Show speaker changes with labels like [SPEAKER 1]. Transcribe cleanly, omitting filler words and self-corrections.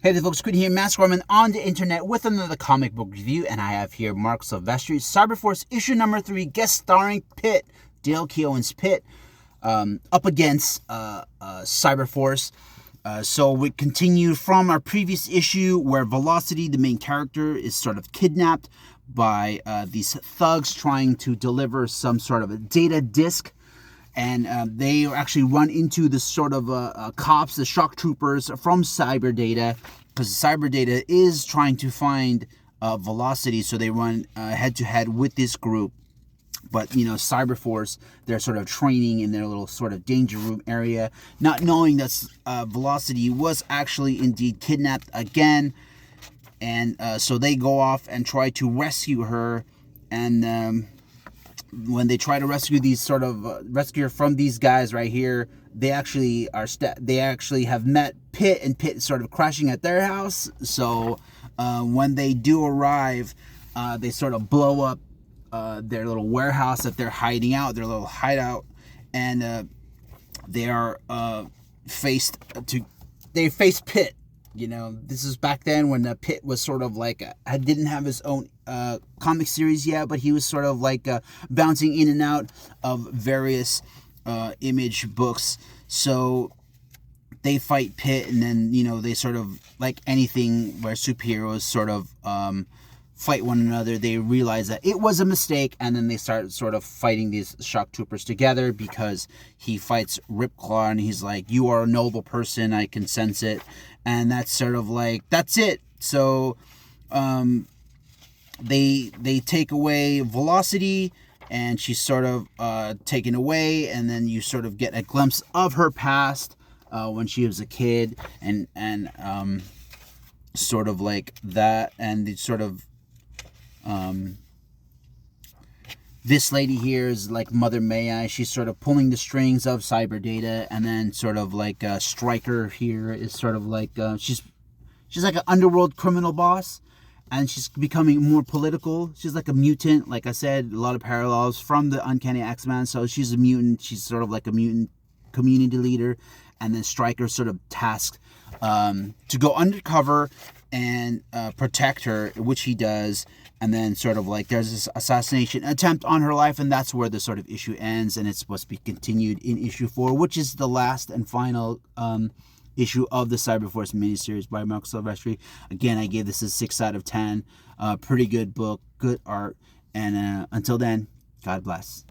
[SPEAKER 1] Hey there folks, Quinn here, Matt Scorman on the internet with another comic book review, and I have here Mark Silvestri's Cyberforce issue number 3, guest starring Pitt, Dale Keown's Pitt, up against Cyberforce. So we continue from our previous issue where Velocity, the main character, is sort of kidnapped by these thugs trying to deliver some sort of a data disk. And they actually run into the sort of cops, the shock troopers from Cyberdata, because Cyberdata is trying to find Velocity, so they run head-to-head with this group. But, you know, Cyberforce, they're sort of training in their little sort of danger room area, not knowing that Velocity was actually indeed kidnapped again. And so they go off and try to rescue her, and when they try to rescue these sort of rescue her from these guys right here, they actually have met Pitt, and Pitt is sort of crashing at their house. So when they do arrive, they sort of blow up their little warehouse that they're hiding out, their little hideout, and they are face Pitt. You know, this is back then when Pitt was sort of like didn't have his own comic series yet, but he was sort of like bouncing in and out of various Image books. So they fight Pitt, and then, you know, they sort of, like anything where superheroes sort of fight one another, they realize that it was a mistake, and then they start sort of fighting these shock troopers together, because he fights Ripclaw, and he's like, "You are a noble person, I can sense it." And that's sort of like, that's it. So they take away Velocity, and she's sort of taken away, and then you sort of get a glimpse of her past when she was a kid, and sort of like that, and it's sort of this lady here is like Mother May I. She's sort of pulling the strings of Cyberdata, and then sort of like Stryker here is sort of like she's like an underworld criminal boss, and she's becoming more political. She's like a mutant, like I said, a lot of parallels from the Uncanny X-Men. So she's a mutant. She's sort of like a mutant community leader, and then Stryker sort of tasked to go undercover and protect her, which he does. And then sort of like there's this assassination attempt on her life, and that's where the sort of issue ends, and it's supposed to be continued in issue 4, which is the last and final issue of the Cyberforce miniseries by Mark Silvestri. Again, I gave this a 6 out of 10. Pretty good book, good art, and until then, God bless.